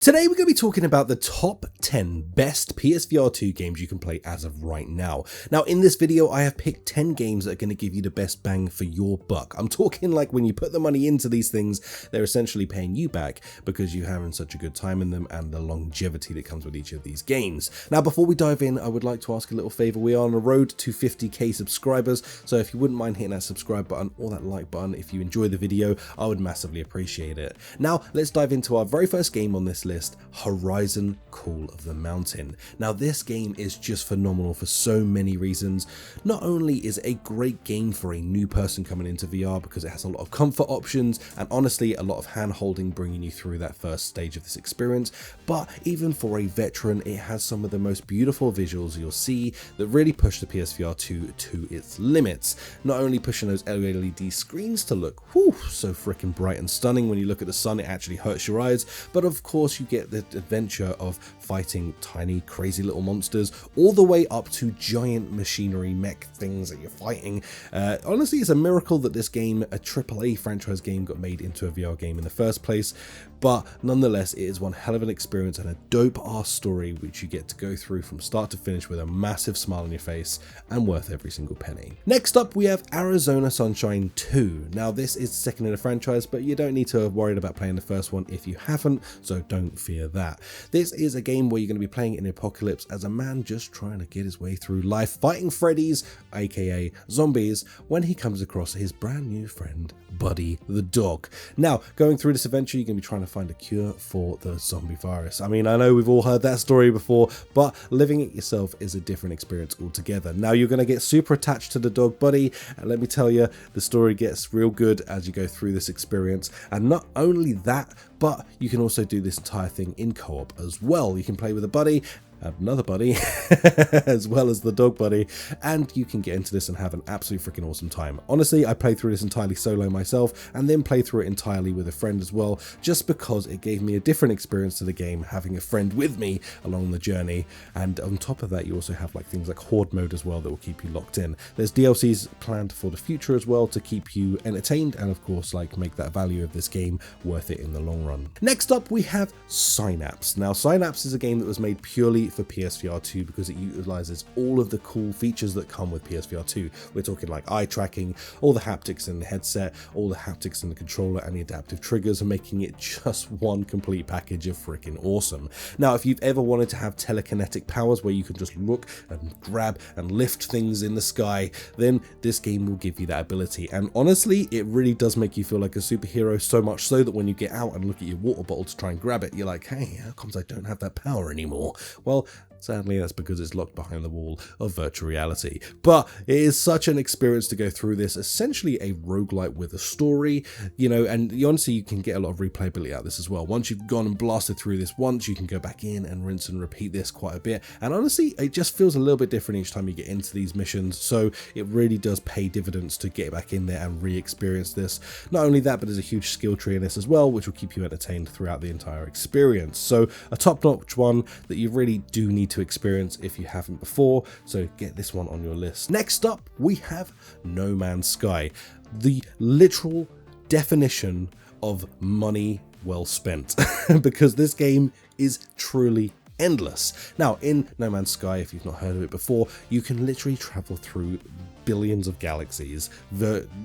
Today we're going to be talking about the top 10 best PSVR 2 games you can play as of right now. Now in this video I have picked 10 games that are going to give you the best bang for your buck. I'm talking like when you put the money into these things, they're essentially paying you back because you're having such a good time in them and the longevity that comes with each of these games. Now before we dive in, I would like to ask a little favour. We are on the road to 50k subscribers, so if you wouldn't mind hitting that subscribe button or that like button if you enjoy the video, I would massively appreciate it. Now let's dive into our very first game on this list, Horizon Call of the Mountain. Now this game is just phenomenal for so many reasons. Not only is it a great game for a new person coming into VR because it has a lot of comfort options and honestly a lot of hand holding bringing you through that first stage of this experience, but even for a veteran it has some of the most beautiful visuals you'll see that really push the PSVR 2 to its limits. Not only pushing those LED screens to look so freaking bright and stunning when you look at the sun, it actually hurts your eyes, but of course you get the adventure of fighting tiny crazy little monsters all the way up to giant machinery mech things that you're fighting. Honestly, it's a miracle that this game, a AAA franchise game, got made into a VR game in the first place, but nonetheless it is one hell of an experience and a dope ass story which you get to go through from start to finish with a massive smile on your face and worth every single penny. Next up we have Arizona Sunshine 2. Now this is the second in the franchise, but you don't need to have worried about playing the first one if you haven't, so don't fear that. This is a game where you're going to be playing in the apocalypse as a man just trying to get his way through life, fighting Freddy's, aka zombies, when he comes across his brand new friend Buddy the dog. Now going through this adventure you're going to be trying to find a cure for the zombie virus. I mean, I know we've all heard that story before, but living it yourself is a different experience altogether. Now you're going to get super attached to the dog Buddy, and let me tell you, the story gets real good as you go through this experience. And not only that, but you can also do this entire thing in co-op as well. You can play with a buddy, another buddy, as well as the dog buddy, and you can get into this and have an absolute freaking awesome time. Honestly, I played through this entirely solo myself and then played through it entirely with a friend as well, just because it gave me a different experience to the game, having a friend with me along the journey. And on top of that, you also have like things like horde mode as well that will keep you locked in. There's DLCs planned for the future as well to keep you entertained and of course like make that value of this game worth it in the long run. Next up we have Synapse. Now Synapse is a game that was made purely for PSVR 2 because it utilizes all of the cool features that come with PSVR 2. We're talking like eye tracking, all the haptics in the headset, all the haptics in the controller and the adaptive triggers, and making it just one complete package of freaking awesome. Now if you've ever wanted to have telekinetic powers where you can just look and grab and lift things in the sky, then this game will give you that ability. And honestly, it really does make you feel like a superhero, so much so that when you get out and look at your water bottle to try and grab it, you're like, hey, how comes I don't have that power anymore? Well, sadly, that's because it's locked behind the wall of virtual reality. But it is such an experience to go through this, essentially a roguelite with a story, you know, and honestly, you can get a lot of replayability out of this as well. Once you've gone and blasted through this once, you can go back in and rinse and repeat this quite a bit. And honestly, it just feels a little bit different each time you get into these missions. So it really does pay dividends to get back in there and re-experience this. Not only that, but there's a huge skill tree in this as well, which will keep you entertained throughout the entire experience. So a top-notch one that you really do need to experience if you haven't before, so get this one on your list. Next up we have No Man's Sky, the literal definition of money well spent because this game is truly endless. Now in No Man's Sky, if you've not heard of it before, you can literally travel through billions of galaxies,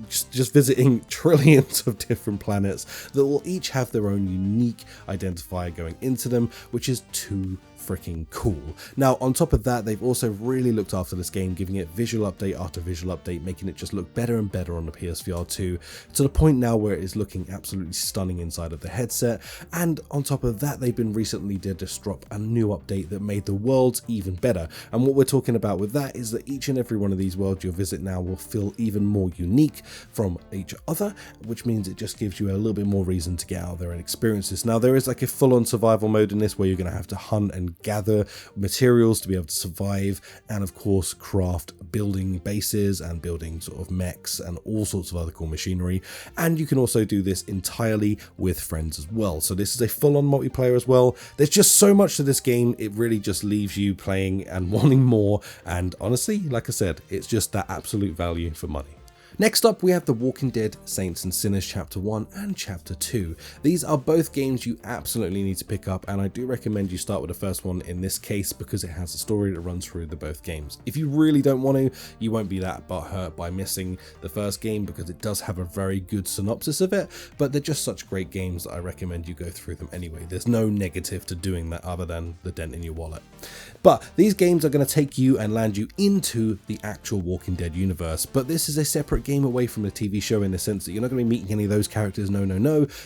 just visiting trillions of different planets that will each have their own unique identifier going into them, which is too freaking cool. Now on top of that, they've also really looked after this game, giving it visual update after visual update, making it just look better and better on the PSVR 2 to the point now where it is looking absolutely stunning inside of the headset. And on top of that, they've been recently did just drop a new update that made the worlds even better. And what we're talking about with that is that each and every one of these worlds you'll visit now will feel even more unique from each other, which means it just gives you a little bit more reason to get out there and experience this. Now there is like a full-on survival mode in this where you're going to have to hunt and gather materials to be able to survive, and of course craft building bases and building sort of mechs and all sorts of other cool machinery. And you can also do this entirely with friends as well, so this is a full-on multiplayer as well. There's just so much to this game, it really just leaves you playing and wanting more, and honestly, like I said, it's just that absolute value for money. Next up, we have The Walking Dead Saints and Sinners Chapter 1 and Chapter 2. These are both games you absolutely need to pick up, and I do recommend you start with the first one in this case because it has a story that runs through the both games. If you really don't want to, you won't be that butthurt by missing the first game because it does have a very good synopsis of it, but they're just such great games that I recommend you go through them anyway. There's no negative to doing that other than the dent in your wallet. But these games are going to take you and land you into the actual Walking Dead universe, but this is a separate game away from the TV show in the sense that you're not going to be meeting any of those characters, no.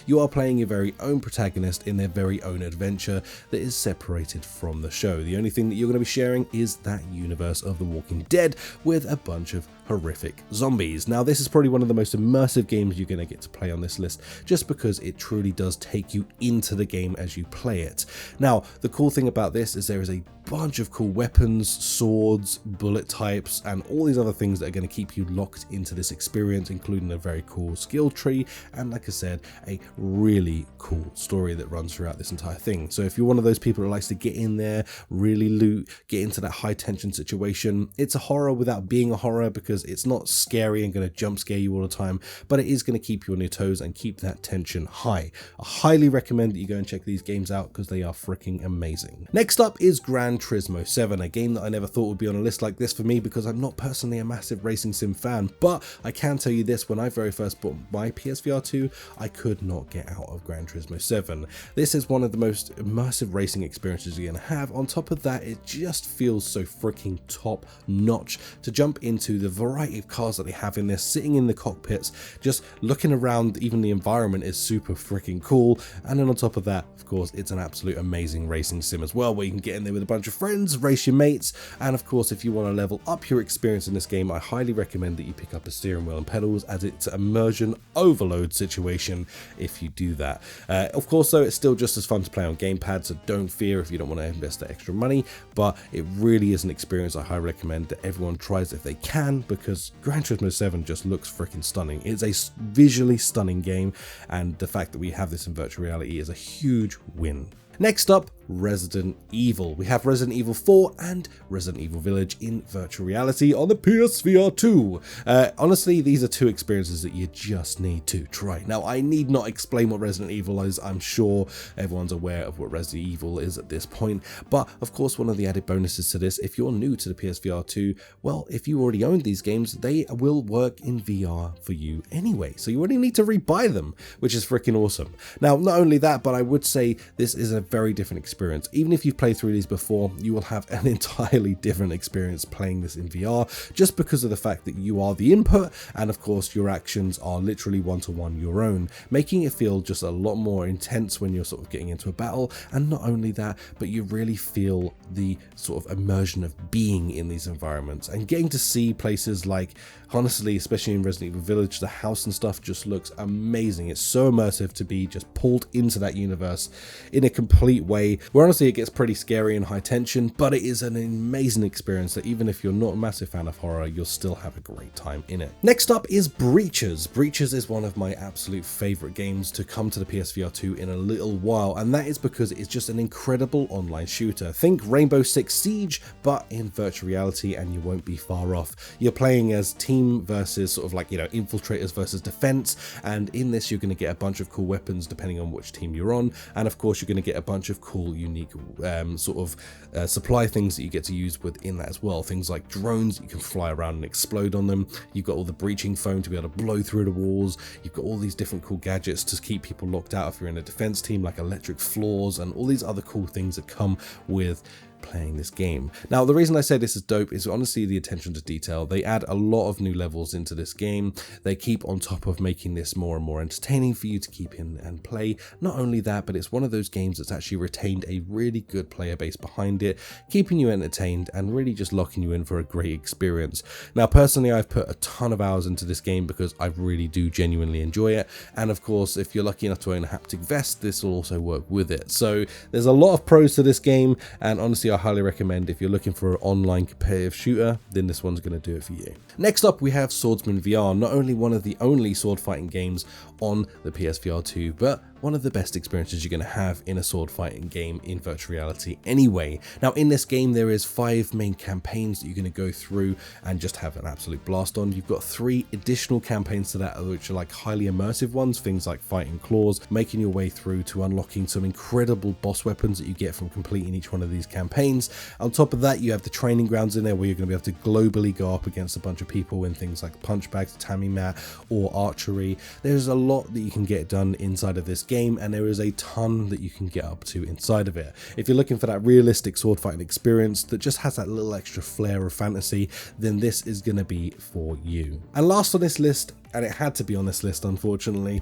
You are playing your very own protagonist in their very own adventure that is separated from the show. The only thing that you're going to be sharing is that universe of The Walking Dead with a bunch of horrific zombies. Now, this is probably one of the most immersive games you're going to get to play on this list just because it truly does take you into the game as you play it. Now, the cool thing about this is there is a bunch of cool weapons, swords, bullet types, and all these other things that are going to keep you locked into this experience, including a very cool skill tree and, like I said, a really cool story that runs throughout this entire thing. So if you're one of those people that likes to get in there, really loot, get into that high tension situation, it's a horror without being a horror because it's not scary and going to jump scare you all the time, but it is going to keep you on your toes and keep that tension high. I highly recommend that you go and check these games out because they are freaking amazing. Next up is Gran Turismo 7, a game that I never thought would be on a list like this for me because I'm not personally a massive racing sim fan, but I can tell you this, when I very first bought my PSVR 2, I could not get out of Gran Turismo 7. This is one of the most immersive racing experiences you're going to have. On top of that, it just feels so freaking top notch to jump into the variety of cars that they have in this, sitting in the cockpits, just looking around. Even the environment is super freaking cool, and then on top of that, of course, it's an absolute amazing racing sim as well, where you can get in there with a bunch of friends, race your mates, and of course, if you want to level up your experience in this game, I highly recommend that you pick up a steering wheel and pedals, as it's an immersion overload situation if you do that. Of course, though, it's still just as fun to play on gamepad, so don't fear if you don't want to invest the extra money, but it really is an experience I highly recommend that everyone tries if they can, because Gran Turismo 7 just looks freaking stunning. It's a visually stunning game, and the fact that we have this in virtual reality is a huge win. Next up, Resident Evil. We have Resident Evil 4 and Resident Evil Village in virtual reality on the PSVR 2. Honestly, these are two experiences that you just need to try. Now, I need not explain what Resident Evil is. I'm sure everyone's aware of what Resident Evil is at this point. But of course, one of the added bonuses to this, if you're new to the PSVR 2, well, if you already own these games, they will work in VR for you anyway. So you only need to rebuy them, which is freaking awesome. Now, not only that, but I would say this is a very different experience. Even if you've played through these before, you will have an entirely different experience playing this in VR, just because of the fact that you are the input, and of course your actions are literally one-to-one your own, making it feel just a lot more intense when you're sort of getting into a battle. And not only that, but you really feel the sort of immersion of being in these environments and getting to see places like, honestly, especially in Resident Evil Village, the house and stuff just looks amazing. It's so immersive to be just pulled into that universe in a complete way, where honestly it gets pretty scary and high tension, but it is an amazing experience that even if you're not a massive fan of horror, you'll still have a great time in it. Next up is Breaches. Breaches is one of my absolute favorite games to come to the PSVR 2 in a little while, and that is because it's just an incredible online shooter. Think Rainbow Six Siege, but in virtual reality, and you won't be far off. You're playing as team versus sort of like, infiltrators versus defense, and in this you're going to get a bunch of cool weapons depending on which team you're on, and of course you're going to get a bunch of cool unique supply things that you get to use within that as well. Things like drones, you can fly around and explode on them. You've got all the breaching foam to be able to blow through the walls. You've got all these different cool gadgets to keep people locked out if you're in a defense team, like electric floors and all these other cool things that come with playing this game. Now, the reason I say this is dope is honestly the attention to detail. They add a lot of new levels into this game. They keep on top of making this more and more entertaining for you to keep in and play. Not only that, but it's one of those games that's actually retained a really good player base behind it, keeping you entertained and really just locking you in for a great experience. Now, personally, I've put a ton of hours into this game because I really do genuinely enjoy it. And of course, if you're lucky enough to own a haptic vest, this will also work with it. So there's a lot of pros to this game, and honestly, I highly recommend if you're looking for an online competitive shooter, then this one's going to do it for you. Next up, we have Swordsman VR, not only one of the only sword fighting games on the PSVR 2, but one of the best experiences you're going to have in a sword fighting game in virtual reality anyway. Now in this game there is 5 main campaigns that you're going to go through and just have an absolute blast on. You've got 3 additional campaigns to that, which are like highly immersive ones, things like fighting claws, making your way through to unlocking some incredible boss weapons that you get from completing each one of these campaigns. On top of that, you have the training grounds in there where you're going to be able to globally go up against a bunch of people in things like punch bags, tammy mat, or archery. There's a lot that you can get done inside of this game, and there is a ton that you can get up to inside of it. If you're looking for that realistic sword fighting experience that just has that little extra flair of fantasy, then this is going to be for you. And last on this list, and it had to be on this list unfortunately,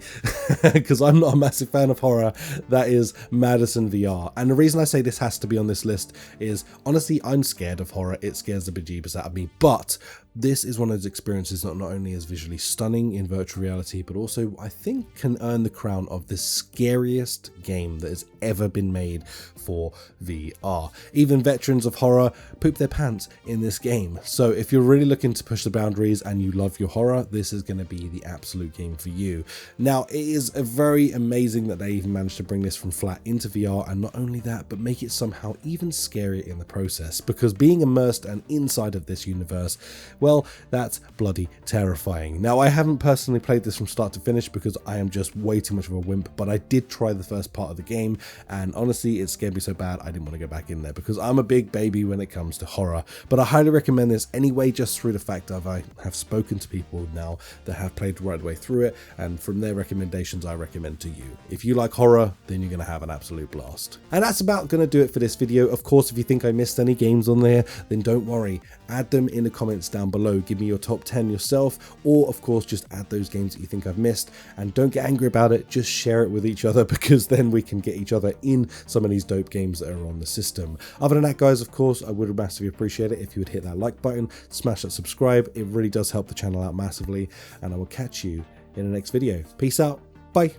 because I'm not a massive fan of horror, that is MADiSON VR. And the reason I say this has to be on this list is, honestly, I'm scared of horror. It scares the bejeebus out of me, but this is one of those experiences that not only is visually stunning in virtual reality, but also I think can earn the crown of the scariest game that has ever been made for VR. Even veterans of horror poop their pants in this game. So if you're really looking to push the boundaries and you love your horror, this is going to be the absolute game for you. Now, it is very amazing that they even managed to bring this from flat into VR, and not only that, but make it somehow even scarier in the process, because being immersed and inside of this universe, well, that's bloody terrifying. Now, I haven't personally played this from start to finish because I am just way too much of a wimp, but I did try the first part of the game, and honestly, it scared me so bad I didn't want to go back in there because I'm a big baby when it comes to horror. But I highly recommend this anyway, just through the fact that I have spoken to people now that have played right the way through it, and from their recommendations I recommend to you. If you like horror, then you're going to have an absolute blast. And that's about going to do it for this video. Of course, if you think I missed any games on there, then don't worry, add them in the comments down below. Give me your top 10 yourself, or of course just add those games that you think I've missed, and don't get angry about it, just share it with each other, because then we can get each other in some of these dope games that are on the system. Other than that, guys, of course, I would massively appreciate it if you would hit that like button, smash that subscribe. It really does help the channel out massively, and I will catch you in the next video. Peace out. Bye.